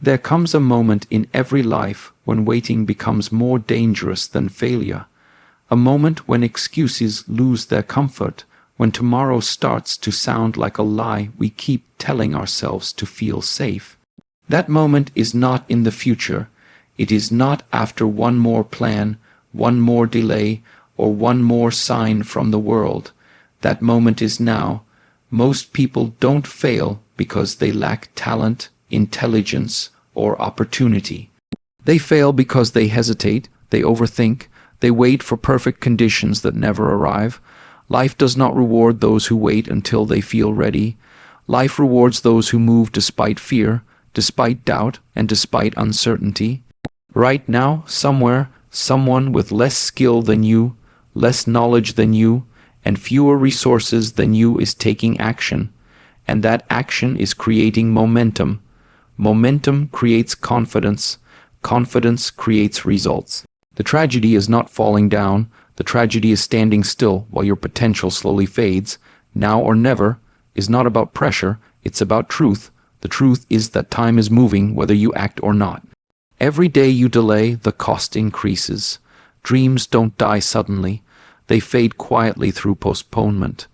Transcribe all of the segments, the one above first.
There comes a moment in every life when waiting becomes more dangerous than failure. A moment when excuses lose their comfort, when tomorrow starts to sound like a lie we keep telling ourselves to feel safe. That moment is not in the future. It is not after one more plan, one more delay, or one more sign from the world. That moment is now. Most people don't fail because they lack talent, intelligence, or opportunity. They fail because they hesitate, they overthink, they wait for perfect conditions that never arrive. Life does not reward those who wait until they feel ready. Life rewards those who move despite fear, despite doubt, and despite uncertainty. Right now, somewhere, someone with less skill than you, less knowledge than you, and fewer resources than you is taking action. And that action is creating momentum. Momentum creates confidence. Confidence creates results. The tragedy is not falling down. The tragedy is standing still while your potential slowly fades. Now or never is not about pressure. It's about truth. The truth is that time is moving whether you act or not. Every day you delay, the cost increases. Dreams don't die suddenly. They fade quietly through postponement.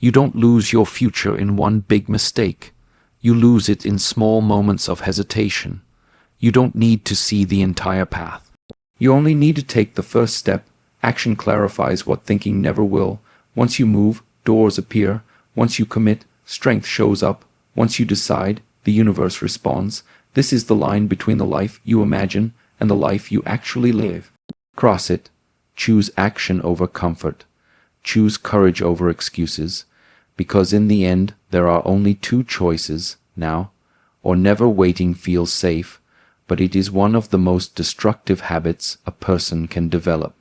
You don't lose your future in one big mistake. You lose it in small moments of hesitation. You don't need to see the entire path. You only need to take the first step. Action clarifies what thinking never will. Once you move, doors appear. Once you commit, strength shows up. Once you decide, the universe responds. This is the line between the life you imagine and the life you actually live. Cross it. Choose action over comfort. Choose courage over excuses. Because in the end, there are only two choices, now or never. Waiting feels safe, but it is one of the most destructive habits a person can develop.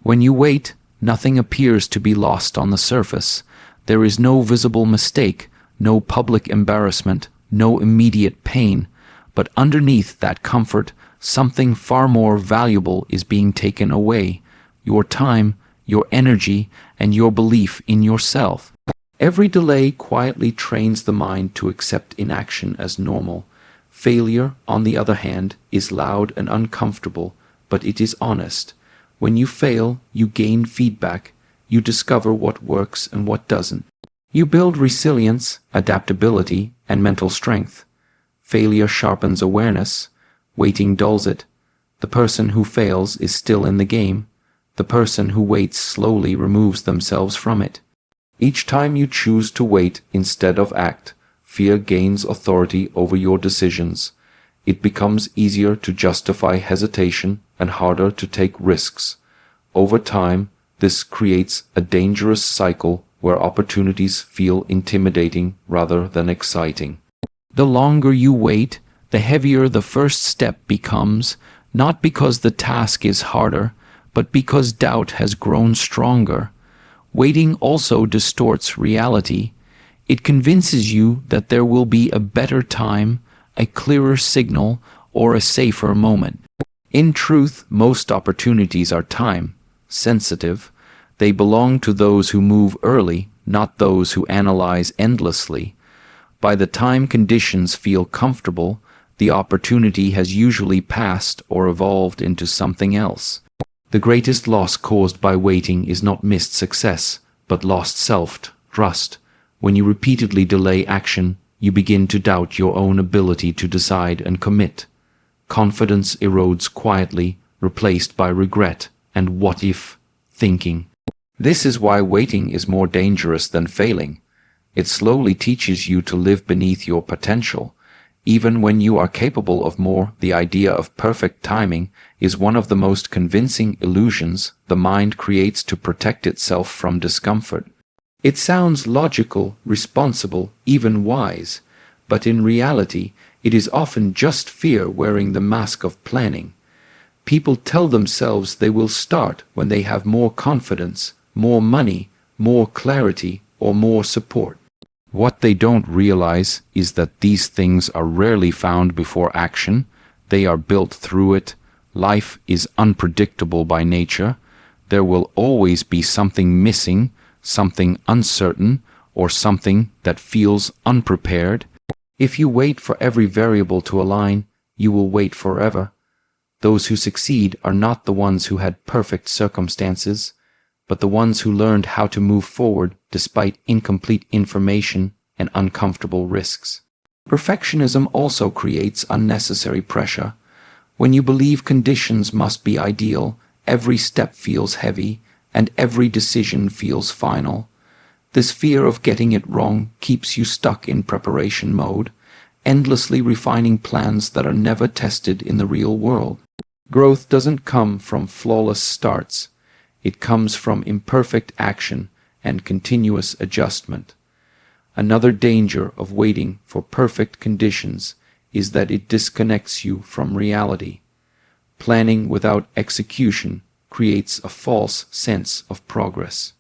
When you wait, nothing appears to be lost on the surface. There is no visible mistake, no public embarrassment, no immediate pain. But underneath that comfort, something far more valuable is being taken away. Your time, your energy, and your belief in yourself. Every delay quietly trains the mind to accept inaction as normal. Failure, on the other hand, is loud and uncomfortable, but it is honest. When you fail, you gain feedback. You discover what works and what doesn't. You build resilience, adaptability, and mental strength. Failure sharpens awareness. Waiting dulls it. The person who fails is still in the game. The person who waits slowly removes themselves from it. Each time you choose to wait instead of act, fear gains authority over your decisions. It becomes easier to justify hesitation and harder to take risks. Over time, this creates a dangerous cycle where opportunities feel intimidating rather than exciting. The longer you wait, the heavier the first step becomes, not because the task is harder, but because doubt has grown stronger. Waiting also distorts reality. It convinces you that there will be a better time, a clearer signal, or a safer moment. In truth, most opportunities are time-sensitive. They belong to those who move early, not those who analyze endlessly. By the time conditions feel comfortable, the opportunity has usually passed or evolved into something else. The greatest loss caused by waiting is not missed success, but lost self-trust. When you repeatedly delay action, you begin to doubt your own ability to decide and commit. Confidence erodes quietly, replaced by regret and what-if thinking. This is why waiting is more dangerous than failing. It slowly teaches you to live beneath your potential. Even when you are capable of more, the idea of perfect timing is one of the most convincing illusions the mind creates to protect itself from discomfort. It sounds logical, responsible, even wise, but in reality, it is often just fear wearing the mask of planning. People tell themselves they will start when they have more confidence, more money, more clarity, or more support. What they don't realize is that these things are rarely found before action. They are built through it. Life is unpredictable by nature. There will always be something missing, something uncertain, or something that feels unprepared. If you wait for every variable to align, you will wait forever. Those who succeed are not the ones who had perfect circumstances, but the ones who learned how to move forward despite incomplete information and uncomfortable risks. Perfectionism also creates unnecessary pressure. When you believe conditions must be ideal, every step feels heavy, and every decision feels final. This fear of getting it wrong keeps you stuck in preparation mode, endlessly refining plans that are never tested in the real world. Growth doesn't come from flawless starts. It comes from imperfect action and continuous adjustment. Another danger of waiting for perfect conditions is that it disconnects you from reality. Planning without execution creates a false sense of progress.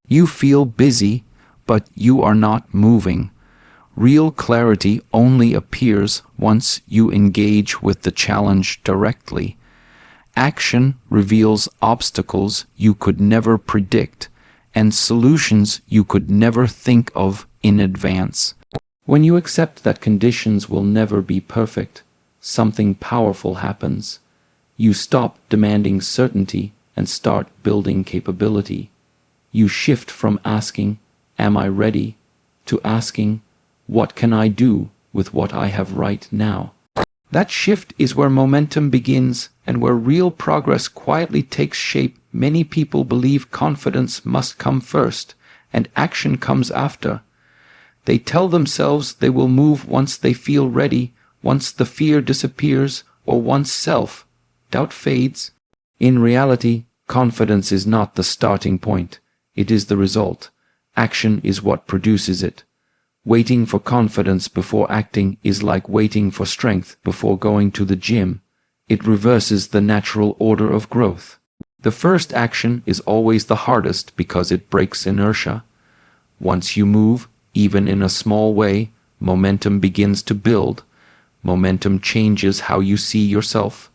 You feel busy, but you are not moving. Real clarity only appears once you engage with the challenge directly. Action reveals obstacles you could never predict and solutions you could never think of in advance. When you accept that conditions will never be perfect, something powerful happens. You stop demanding certainty and start building capability. You shift from asking, "Am I ready?" to asking, "What can I do with what I have right now?" That shift is where momentum begins and where real progress quietly takes shape. Many people believe confidence must come first and action comes after. They tell themselves they will move once they feel ready, once the fear disappears, or once self-doubt fades. In reality, confidence is not the starting point. It is the result. Action is what produces it. Waiting for confidence before acting is like waiting for strength before going to the gym. It reverses the natural order of growth. The first action is always the hardest because it breaks inertia. Once you move, even in a small way, momentum begins to build. Momentum changes how you see yourself.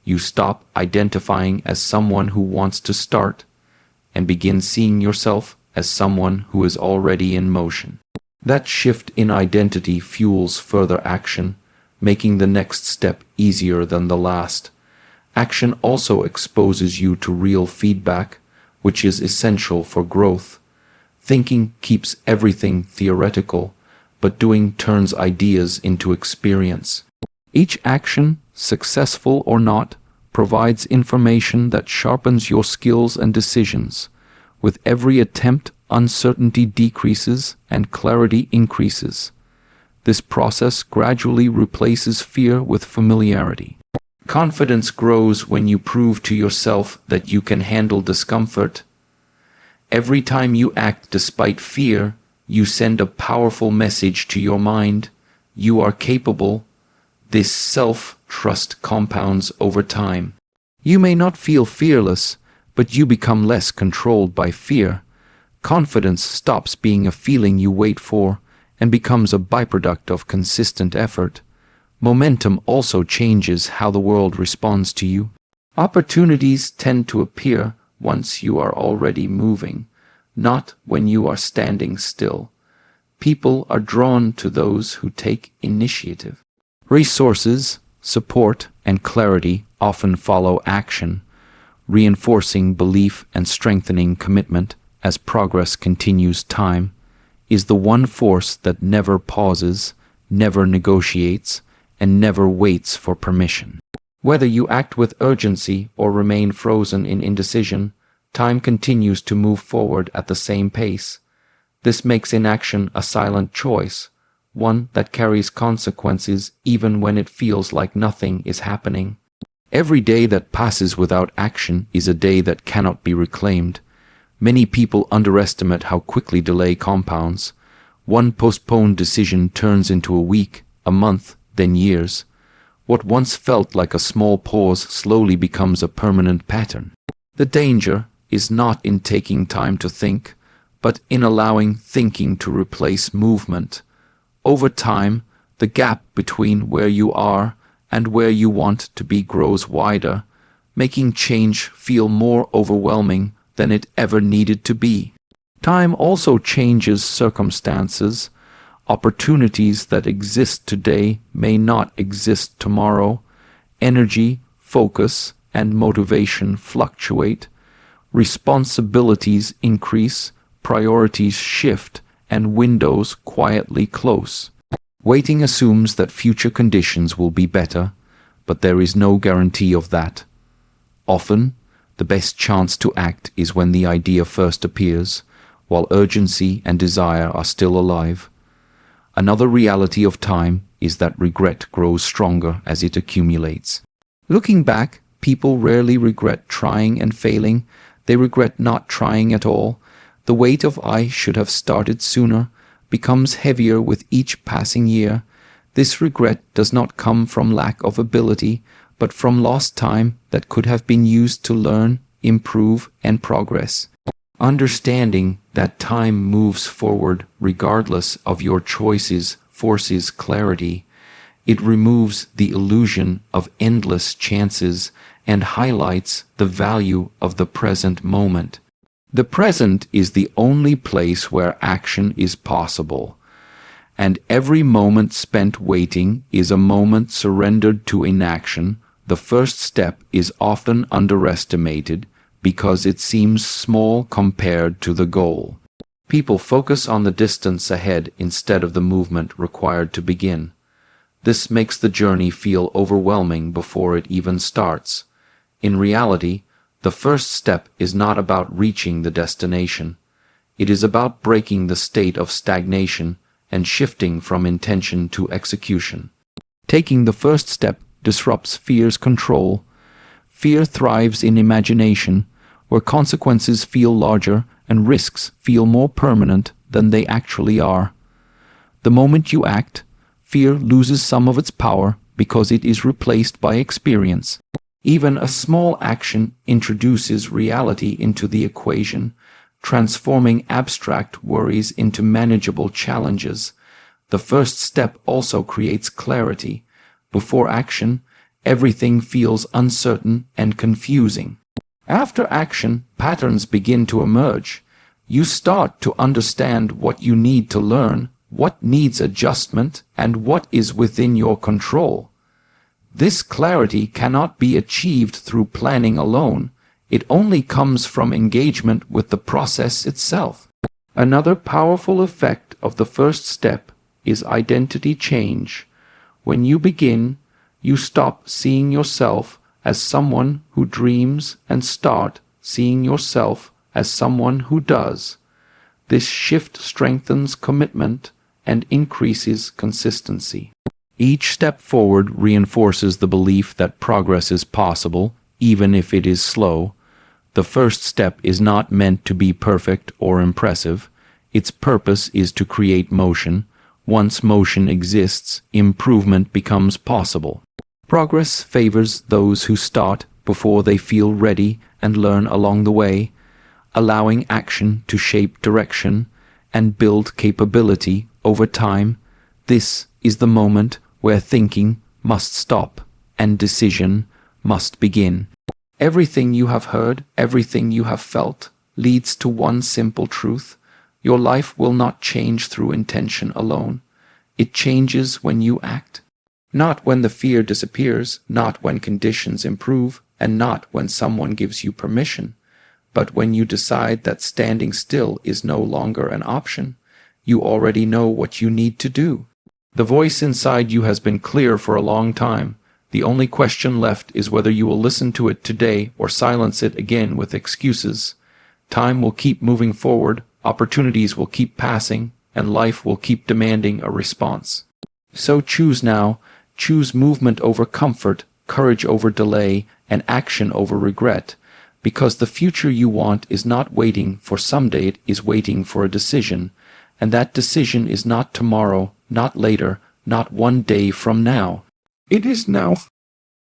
You stop identifying as someone who wants to start and begin seeing yourself as someone who is already in motion. That shift in identity fuels further action, making the next step easier than the last. Action also exposes you to real feedback, which is essential for growth. Thinking keeps everything theoretical, but doing turns ideas into experience. Each action, successful or not, provides information that sharpens your skills and decisions. With every attempt, uncertainty decreases and clarity increases. This process gradually replaces fear with familiarity. Confidence grows when you prove to yourself that you can handle discomfort. Every time you act despite fear, you send a powerful message to your mind. You are capable. This self-trust compounds over time. You may not feel fearless, but you become less controlled by fear. Confidence stops being a feeling you wait for and becomes a byproduct of consistent effort. Momentum also changes how the world responds to you. Opportunities tend to appear once you are already moving, not when you are standing still. People are drawn to those who take initiative. Resources, support, and clarity often follow action, reinforcing belief and strengthening commitment. As progress continues, time is the one force that never pauses, never negotiates, and never waits for permission. Whether you act with urgency or remain frozen in indecision, time continues to move forward at the same pace. This makes inaction a silent choice, one that carries consequences even when it feels like nothing is happening. Every day that passes without action is a day that cannot be reclaimed. Many people underestimate how quickly delay compounds. One postponed decision turns into a week, a month, then years. What once felt like a small pause slowly becomes a permanent pattern. The danger is not in taking time to think, but in allowing thinking to replace movement. Over time, the gap between where you are and where you want to be grows wider, making change feel more overwhelming than it ever needed to be. Time also changes circumstances. Opportunities that exist today may not exist tomorrow. Energy, focus, and motivation fluctuate. Responsibilities increase, priorities shift, and windows quietly close. Waiting assumes that future conditions will be better, but there is no guarantee of that. Often, the best chance to act is when the idea first appears, while urgency and desire are still alive. Another reality of time is that regret grows stronger as it accumulates. Looking back, people rarely regret trying and failing. They regret not trying at all. The weight of "I should have started sooner" becomes heavier with each passing year. This regret does not come from lack of ability, but from lost time that could have been used to learn, improve, and progress. Understanding that time moves forward regardless of your choices forces clarity. It removes the illusion of endless chances and highlights the value of the present moment. The present is the only place where action is possible, and every moment spent waiting is a moment surrendered to inaction. The first step is often underestimated because it seems small compared to the goal. People focus on the distance ahead instead of the movement required to begin. This makes the journey feel overwhelming before it even starts. In reality, the first step is not about reaching the destination. It is about breaking the state of stagnation and shifting from intention to execution. Taking the first step disrupts fear's control. Fear thrives in imagination, where consequences feel larger and risks feel more permanent than they actually are. The moment you act, fear loses some of its power because it is replaced by experience. Even a small action introduces reality into the equation, transforming abstract worries into manageable challenges. The first step also creates clarity. Before action, everything feels uncertain and confusing. After action, patterns begin to emerge. You start to understand what you need to learn, what needs adjustment, and what is within your control. This clarity cannot be achieved through planning alone. It only comes from engagement with the process itself. Another powerful effect of the first step is identity change. When you begin, you stop seeing yourself as someone who dreams and start seeing yourself as someone who does. This shift strengthens commitment and increases consistency. Each step forward reinforces the belief that progress is possible, even if it is slow. The first step is not meant to be perfect or impressive. Its purpose is to create motion. Once motion exists, improvement becomes possible. Progress favors those who start before they feel ready and learn along the way, allowing action to shape direction and build capability over time. This is the moment where thinking must stop and decision must begin. Everything you have heard, everything you have felt, leads to one simple truth. Your life will not change through intention alone. It changes when you act. Not when the fear disappears, not when conditions improve, and not when someone gives you permission, but when you decide that standing still is no longer an option. You already know what you need to do. The voice inside you has been clear for a long time. The only question left is whether you will listen to it today or silence it again with excuses. Time will keep moving forward, opportunities will keep passing, and life will keep demanding a response. So choose now. Choose movement over comfort, courage over delay, and action over regret, because the future you want is not waiting for someday, it is waiting for a decision, and that decision is not tomorrow, not later, not one day from now. It is now.